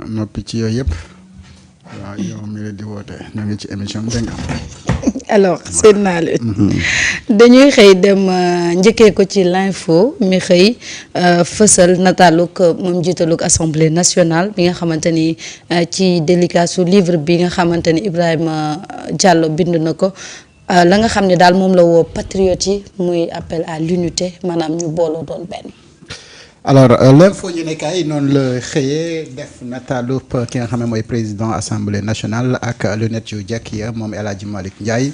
noppi ci yooyu yëpp waaw yow mi la di woote ñu ngi ci émission bi dégg nga. alors seen naa leen dañuy xëy dem njëkkee ko ci l'info mi xëy fësal nataaluk moom jiitaluk assemblée nationale bi nga xamante ni ci dédicace livre bi nga xamante ni Ibrahima Diallo bind na ko la nga xam ne daal moom la woo patriotes yi muy appel à l'unité maanaam ñu booloo doon benn. alors l'info ñu nekkaay noonu la xëyee def nataalu ki nga xam ne mooy président assemblée nationale ak lunette yu jekk ya moom El Hadji Malick Ndiaye.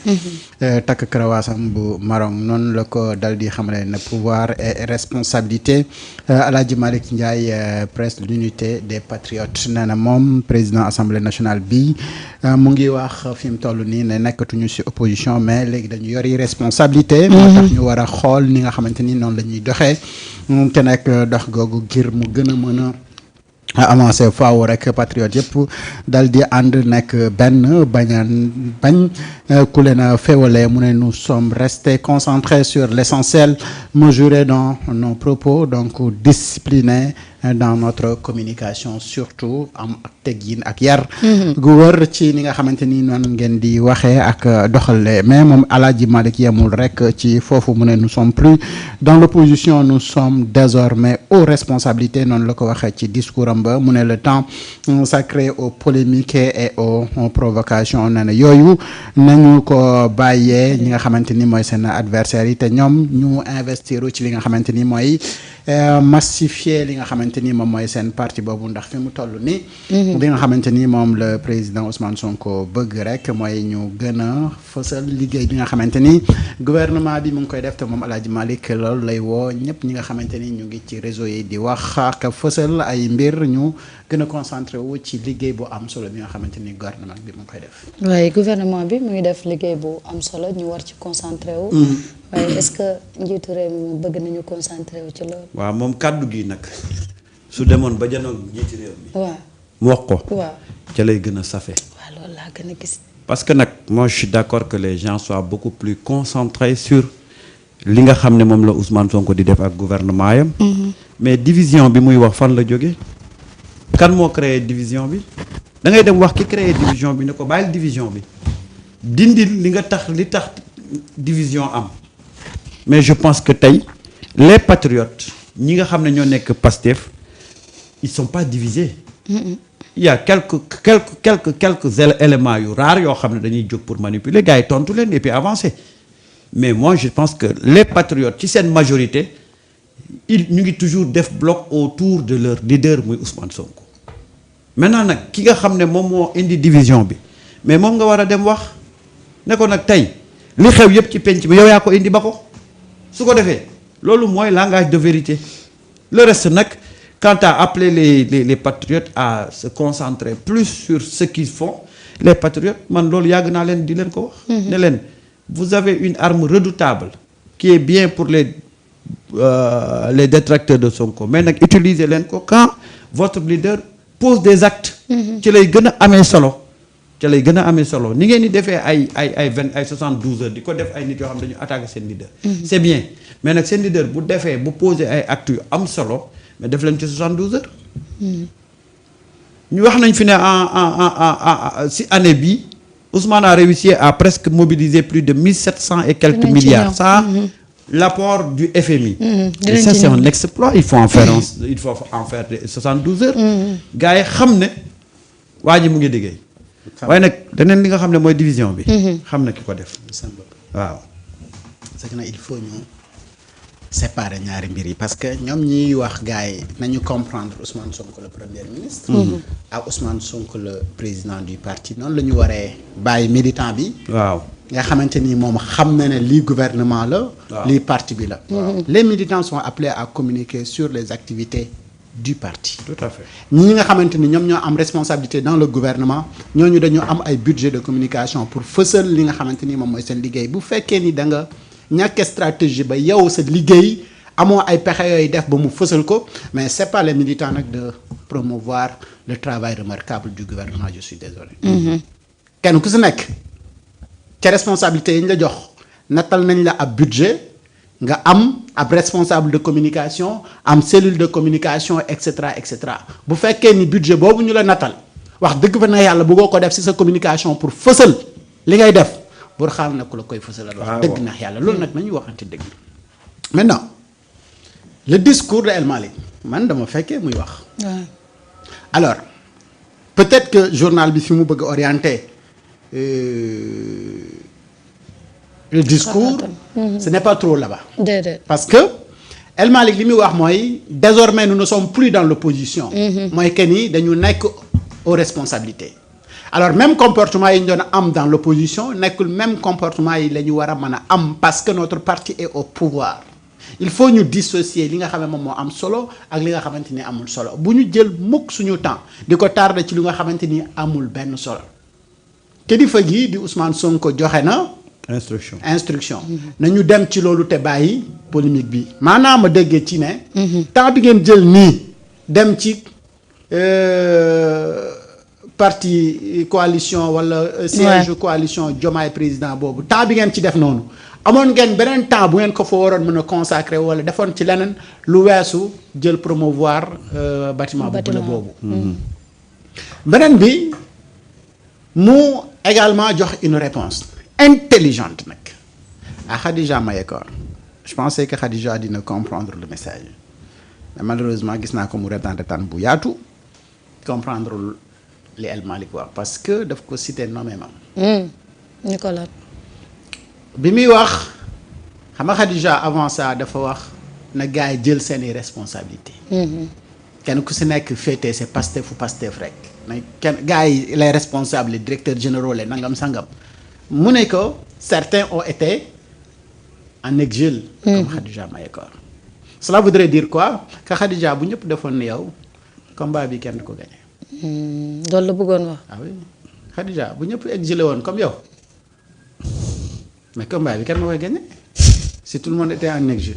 takk karawaasam bu marron noonu la ko dal di xamale ne pouvoir et responsabilité El Hadji Malick Ndiaye presse l'unité des patriotes nee na moom président assemblée nationale bi mu ngi wax fi mu toll nii ne nekkatuñu ci opposition mais léegi dañu yori responsabilité. moo tax ñu war a xool ni nga xamante ni noonu la ñuy doxee te nekk dox googu ngir mu gën a mën a avancé faaw rek patriote yëpp dal di ànd nekk benn bañ ku leen a féewale mu ne nous sommes restés concentrés sur l'essentiel mesurés dans nos propos donc disciplinés dans notre communication surtout am ak teggin ak yar gu wër ci ni nga xamante ni noonu ngeen di waxee ak doxale mais moom El Hadji Malick yemul rek ci foofu mu ne nous sommes plus dans l'opposition nous sommes désormais aux responsabilités noonu la ko waxee ci discours am ba mu ne le temps sacré aux polémiques et aux provocations nee na yooyu nañu ko bàyyee ñi nga xamante ni mooy seen adversaires yi te ñoom ñu investir ci li nga xamante ni mooy massifier li nga xamante ni moom mooy seen parti boobu ndax fi mu toll nii. li nga xamante ni moom le président Ousmane Sonko bëgg rek mooy ñu gën a fësal liggéey bi nga xamante ni gouvernement bi mu ngi koy def te moom El Hadji Malick loolu lay woo ñëpp ñi nga xamante ni ñu ngi ci réseau yi di wax ak fësal ay mbir ñu gën a concentré wu ci liggéey bu am solo bi nga xamante ni gouvernement bi mu ngi koy def. waaye gouvernement bi mu ngi def liggéey bu am solo ñu war ci concentré wu. waaye est-ce que njiitu réew mi bëgg nañu concentré wu ci loolu. waaw moom kàddu gi nag su demoon ba janoog njiitu réew mi. waaw mu wax ko. waaw ca lay gën a safe. waaw loolu laa gën a gis. parce que nag moi je suis d'accord que les gens soient beaucoup plus concentrés sur li nga xam ne moom la Ousmane Sonko di def ak gouvernement yam. mais division bi muy wax fan la jóge kan moo créé division bi da ngay dem wax ki créé division bi ne ko bàyyil division bi dindil li tax division am. mais je pense que tey les patriotes ñi nga xam ne ñoo nekk Pastef ils sont pas divisés. Il y a quelques éléments yu rares yoo xam ne dañuy jóg pour manipuler gars yi tontu leen et puis avancer mais moi je pense que les patriotes ci seen majorité ñu ngi toujours def bloc autour de leur leader muy Ousmane Sonko. maintenant nag ki nga xam ne moom moo indi division bi mais moom nga war a dem wax ne ko nag tey li xew yépp ci penc bi yow yaa ko indi ba ko. su ko defee loolu mooy langage de vérité le reste nag quant à appeler les patriotes à se concentrer plus sur ce qu'ils font les patriotes man loolu yàgg naa leen di leen ko wax. ne leen vous avez une arme redoutable qui est bien pour les détracteurs de Sonko mais nag utiliser leen ko quand votre leader pose des actes. ci lay gën a amee solo. ca lay gën a amee solo ni ngeen di defee ay 72 heures di ko def ay nit yoo xam dañu attaquer seen leader. c'est bien mais nag seen leader bu defee bu poser ay actes yu am solo mais def leen ci 72 heures. ñu wax nañ fi ne si année bi Ousmane a réussi à presque mobiliser plus de 1700 et quelques milliards. Ça l'apport du FMI. Et ça c'est un exploit il faut en faire 72 heures. gars yi xam ne waa ji mu ngi liggéey. waaye nag leneen li nga xam ne mooy division bi. xam na ki ko def. waaw. c'est que nag il faut ñu séparer ñaari mbir yi parce que ñoom ñiy wax gars yi nañu comprendre Ousmane Sonko le premier ministre. ak Ousmane Sonko le président du parti noonu la ñu waree bàyyi militant bi. waaw nga xamante ni moom xam na ne lii gouvernement la. lii parti bi la. les militants sont appelés à communiquer sur les activités du parti. tout à fait ñi nga xamante ni ñoom ñoo am responsabilité dans le gouvernement ñooñu dañu am ay budget de communication pour fësal li nga xamante ni moom mooy seen liggéey bu fekkee ni da nga ñàkk stratégie ba yow sa liggéey amoo ay pexe yooyu def ba mu fësal ko mais c'est pas les militants nag de promouvoir le travail remarquable du gouvernement je suis désolé. kenn ku si nekk ca responsabilité yi ñu la jox nattal nañ la ab budget nga am ab responsable de communication am cellule de communication et cetera et cetera bu fekkee ni budget boobu ñu la natal wax dëgg fa na yàlla bëggoo ko def ci sa communication pour fësal li ngay def bur xaar na ku la koy fësalal wax dëgg na yàlla loolu nag nañuy waxante dëgg. maintenant le discours de El Malick man dama fekkee muy wax. alors peut-être que journal bi fi mu bëgg orienter le discours ce n'est pas trop là-bas. parce que El Malick li muy wax mooy désormais nous ne sommes plus dans l'opposition. mooy que ni dañu nekk aux responsabilités. alors même comportement yi ñu doon am dans l'opposition nekkul même comportement yi la ñu war a mën a am parce que notre parti est au pouvoir. il faut ñu dissocier li nga xam ne moom moo am solo ak li nga xamante ni amul solo bu ñu jël mukk suñu temps di ko tardé ci li nga xamante ni amul benn solo kilifa gi di Ousmane Sonko joxe na. instruction. nañu dem ci loolu te bàyyi polémique bi maanaam ma déggee ci ne. temps bi ngeen jël nii dem ci parti coalition wala. siège coalition Diomaye président boobu temps bi ngeen ci def noonu. amoon ngeen beneen temps bu ngeen ko fa waroon mën a consacrer wala defoon ci leneen lu weesu jël promouvoir bâtiment bu la boobu. beneen bi mu également jox une réponse intelligente nag à Khadija Mayekor je pensais que Khadija dina comprendre le message mais malheureusement gis naa ko mu retaan bu yaatu comprendre li El Malick wax parce que daf ko citer nommément. Nicolas. bi muy wax xam nga Khadija avant ça dafa wax na gars yi jël seeni responsabilité kenn ku si nekk féetee c'est Pastef rek na kenn gars yi les responsables les directeurs généraux les nangam sangam mu ne ko certains ont été en exil comme Khadija Mayekor cela voudrait dire quoi que Khadija bu ñëpp defoon ni yow combat bi kenn du ko gagné. loolu la bëggoon wax. ah oui Khadija bu ñëpp exilé woon comme yow mais combat bi kenn moo koy gagné si tout le monde était en exil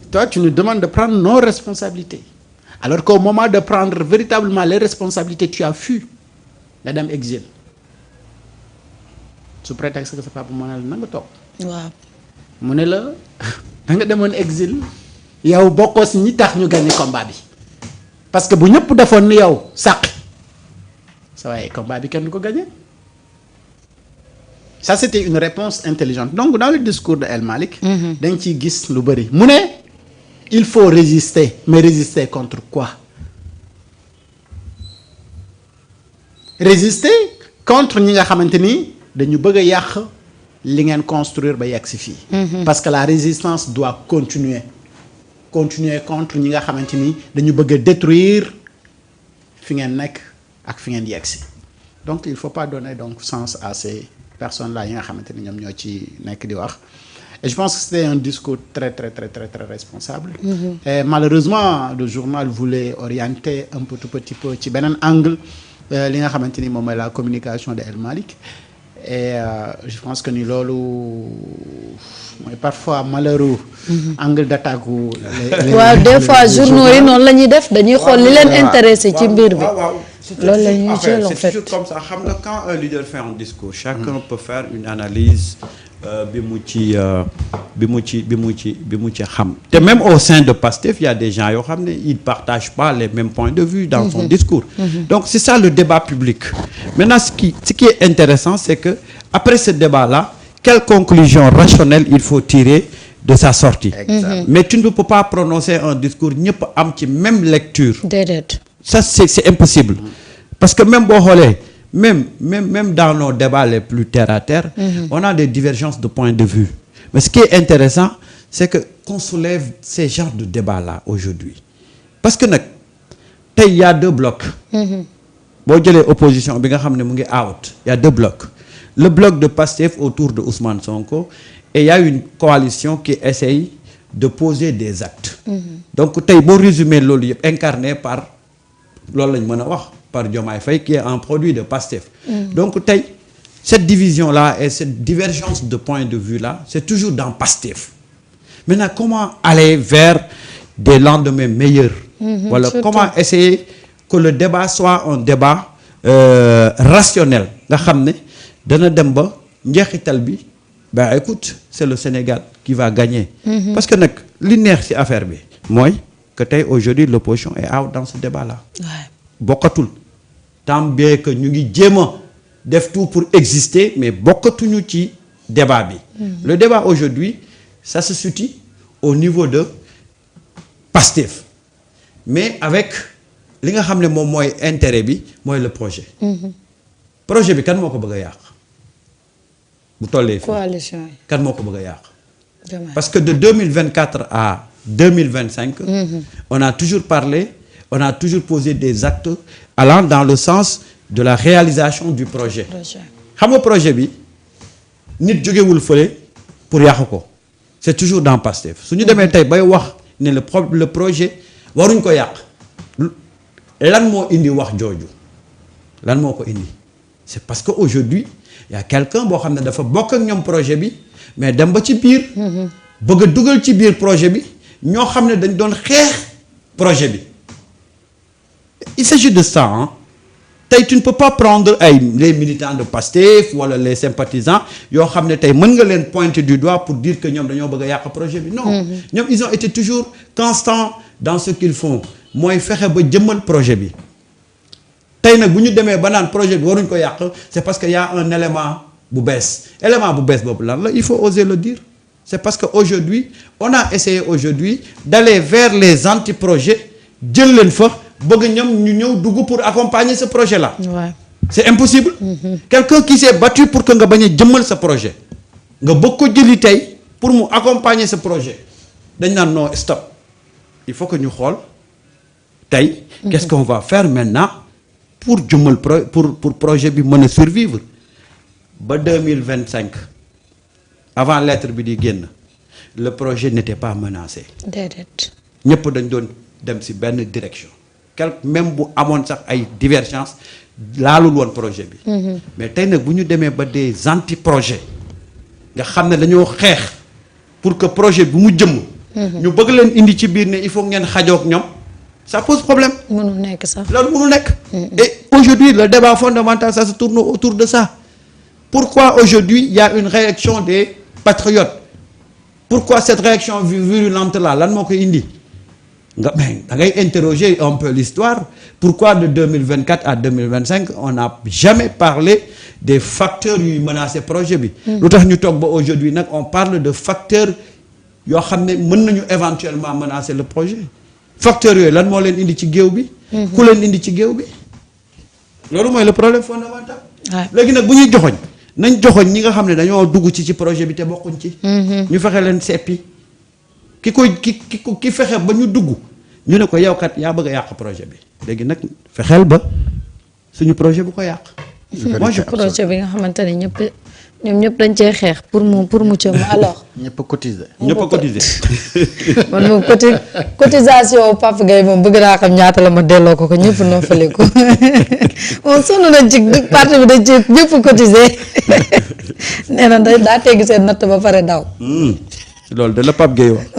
toi tu nous demandes de prendre nos responsabilités alors qu'au moment de prendre véritablement les responsabilités tu as fui nga dem exil sous prétexte que sa papa moo ne la na nga toog. waaw mu ne la da nga demoon exil yow bokkoo si ñi tax ñu gagné combat bi parce que bu ñëpp defoon ni yow sàq sa waaye combat bi kenn du ko gagné. ça c'était une réponse intelligente donc dans le discours de El Malick dañ ciy gis lu bëri mu ne il faut résister mais résister contre quoi résister contre ñi nga xamante ni dañu bëgg a yàq li ngeen construire ba yegg si fii parce que la résistance doit continuer contre ñi nga xamante ni dañu bëgg a détruire fi ngeen nekk ak fi ngeen yegg si donc il faut pas donner donc sens à ces personnes là yi nga xamante ni ñoom ñoo ci nekk di wax et je pense que c'était un discours très responsable et malheureusement le journal voulait orienter un tout petit peu ci beneen angle li nga xamante ni moom mooy la communication de El Malick et je pense que ni loolu mooy parfois malheureux angle d'attaque waaw des fois journaux yi noonu la ñuy def dañuy xool li leen intéressé ci mbir bi loolu la ñuy jël en fait c'est toujours comme ça xam nga quand un leader fait un discours chacun peut faire une analyse bi mu ci xam te même au sein de Pastef il y a des gens yoo xam ne ils partagent pas les mêmes points de vue dans son discours donc c'est ça le débat public maintenant ce qui est intéressant c'est que après ce débat là quelle conclusion rationnelle il faut tirer de sa sortie mais tu ne peux pas prononcer un discours ñëpp am ci même lecture déedéet ça c'est impossible parce que même boo xoolee même dans nos débats les plus terre à terre on a des divergences de points de vue mais ce qui est intéressant c'est que qu'on soulève ces genres de débats là aujourd'hui parce que nag tey y a deux blocs boo jëlee opposition bi nga xam ne mu ngi out y a deux blocs le bloc de Pastef autour de Ousmane Sonko et il y a une coalition qui essaye de poser des actes donc tey boo résumer loolu yëpp incarné par loolu lañ mën a wax par Diomaye Faye qui est un produit de Pastef donc tey cette division là et cette divergence de point de vue là c'est toujours dans Pastef maintenant comment aller vers des lendemains meilleurs voilà comment essayer que le débat soit un débat rationnel nga xam ne dana dem ba njeexital bi ben écoute c'est le Sénégal qui va gagner. Parce que nag li neex ci affaire bi mooy que tey aujourd'hui l'opposition est out dans ce débat là. bokkatul tant bien que ñu ngi jéem a def tout pour exister mais bokkatuñu ci débat bi. Le débat aujourd'hui ça se situe au niveau de Pastef mais avec li nga xam ne moom mooy intérêt bi mooy le projet. projet bi kan moo ko bëgg a yàq bu tollee fii coalition yi kan moo ko bëgg a yàq. parce que de 2024 à 2025. on a toujours parlé on a toujours posé des actes allant dans le sens de la réalisation du projet. xam nga projet bi nit jógewul fële pour yàq ko c'est toujours dans Pastef su ñu demee tey bay wax ne le projet waruñ ko yàq lan moo indi wax jooju lan moo ko indi c'est parce que aujourd'hui il y a quelqu'un boo xam ne dafa bokk ak ñoom projet bi mais dem ba ci biir bëgg a dugal ci biir projet bi ñoo xam ne dañ doon xeex projet bi il s'agit de ça hein. Tey tu ne peux pas prendre ay les militants de Pastef wala les sympathisants yoo xam ne tey mën nga leen pointer du doigt pour dire que ñoom dañoo bëgg a yàq projet bi non ñoom ils ont été toujours constants dans ce qu'ils font mooy fexe ba jëmmal projet bi tey nag bu ñu demee ba naan projet bi waruñ ko yàq c'est parce que y a un élément bu bees boobu lan la il faut oser le dire c'est parce que aujourd'hui on a essayé aujourd'hui d'aller vers les anti-projets jël leen fa bëgg ñoom ñu ñëw dugg pour accompagner ce projet là. C'est impossible. Quelqu'un qui s'est battu pour que nga bañ a jëmmal sa projet nga bëgg ko jëli tey pour mu accompagner ce projet dañ naan non stop il faut que ñu xool tey qu'est-ce qu'on va faire maintenant pour jëmmal pour projet bi mën a survivre ba 2025 avant lettre bi di génn le projet n'était pas menacé. déedéet. ñëpp dañ doon dem ci benn direction. même bu amoon sax ay divergence laalul woon projet bi. mais tey nag bu ñu demee ba des anti-projets nga xam ne dañoo xeex pour que projet bi mu jëmm. ñu bëgg leen indi ci biir ne il faut ngeen xajoog ñoom ça pose problème. mënul nekk sax loolu mënul nekk. et aujourd'hui le débat fondamental ça se tourne autour de ça. Pourquoi aujourd'hui il y a une réaction des patriotes pourquoi cette réaction virulente là lan moo koy indi. nga da ngay interroger un peu l'histoire pourquoi de 2024 à 2025 on n'a jamais parlé des facteurs yuy menacer projet bi. lu tax ñu toog ba aujourd'hui nag on parle de facteurs yoo xam ne mën nañu éventuellement menacer le projet facteurs yooyu lan moo leen indi ci géew bi. ku leen indi ci géew bi loolu mooy le problème fondamental. léegi nag bu ñuy joxoñ nañ joxoñ ñi nga xam ne dañoo dugg ci projet bi te bokkuñ ci. ñu fexe leen seppi. ki fexe ba ñu dugg ñu ne ko yow kat yaa bëgg a yàq projet bi léegi nag fexeel ba suñu projet bu ko yàq. projet bi nga xamante ne ñoom ñëpp dañ cee xeex pour mu cëm alors. ñëpp a cotiser. man moom cotisation Pape Gueye moom bëgg naa xam ñaata la ma delloo ko ñëpp noofale ko moom sonn nañ ci parti bi dañ ci ñëpp cotiser nee na daa teggi seen natt ba pare daw. loolu de la Pape Gueye wax.